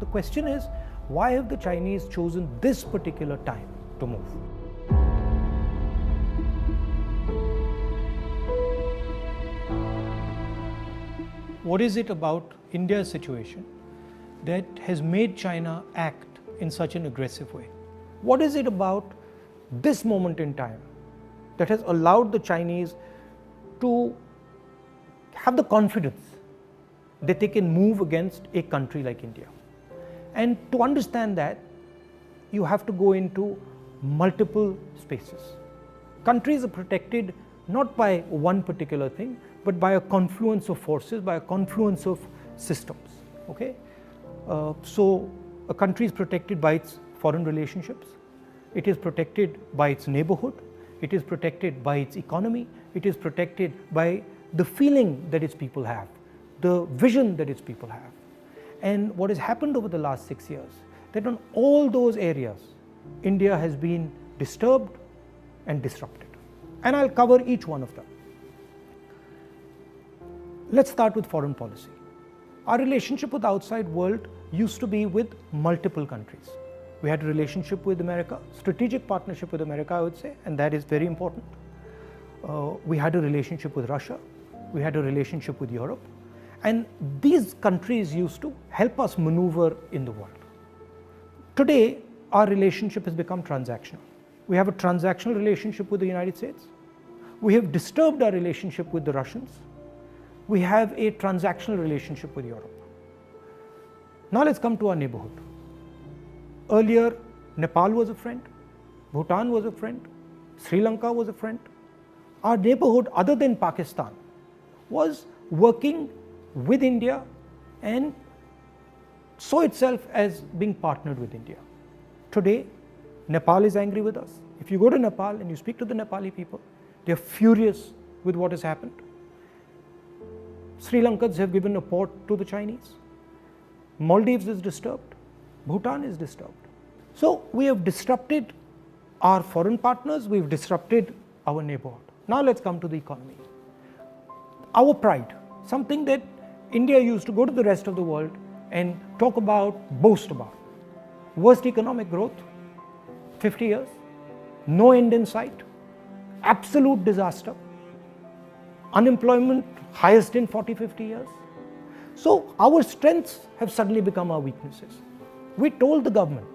The question is, why have the Chinese chosen this particular time to move? What is it about India's situation that has made China act in such an aggressive way? What is it about this moment in time that has allowed the Chinese to have the confidence that they can move against a country like India? And to understand that, you have to go into multiple spaces. Countries are protected not by one particular thing, but by a confluence of forces, by a confluence of systems. Okay? So a country is protected by its foreign relationships, it is protected by its neighborhood, it is protected by its economy, it is protected by the feeling that its people have, the vision that its people have. And what has happened over the last 6 years, that on all those areas, India has been disturbed and disrupted. And I'll cover each one of them. Let's start with foreign policy. Our relationship with the outside world used to be with multiple countries. We had a relationship with America, strategic partnership with America, I would say, and that is very important. We had a relationship with Russia, we had a relationship with Europe, and these countries used to help us maneuver in the world. Today, our relationship has become transactional. We have a transactional relationship with the United States. We have disturbed our relationship with the Russians. We have a transactional relationship with Europe. Now let's come to our neighborhood. Earlier, Nepal was a friend, Bhutan was a friend, Sri Lanka was a friend. Our neighborhood, other than Pakistan, was working with India and saw itself as being partnered with India. Today, Nepal is angry with us. If you go to Nepal and you speak to the Nepali people, they are furious with what has happened. Sri Lankans have given a port to the Chinese. Maldives is disturbed. Bhutan is disturbed. So we have disrupted our foreign partners, we've disrupted our neighborhood. Now let's come to the economy. Our pride, something that India used to go to the rest of the world and talk about, boast about. Worst economic growth, 50 years, no end in sight, absolute disaster, unemployment highest in 40-50 years. So our strengths have suddenly become our weaknesses. We told the government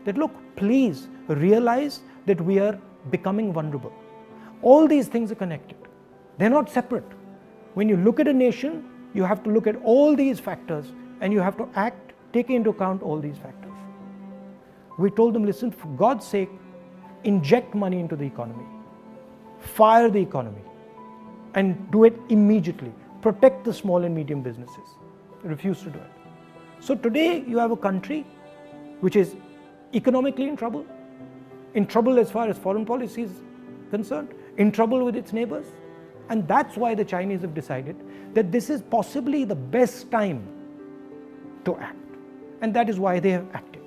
that, look, please realize that we are becoming vulnerable. All these things are connected. They're not separate. When you look at a nation, you have to look at all these factors and you have to act, take into account all these factors. We told them, listen, for God's sake, inject money into the economy, fire the economy, and do it immediately. Protect the small and medium businesses. They refuse to do it. So today you have a country which is economically in trouble as far as foreign policy is concerned, in trouble with its neighbors. And that's why the Chinese have decided that this is possibly the best time to act. And that is why they have acted.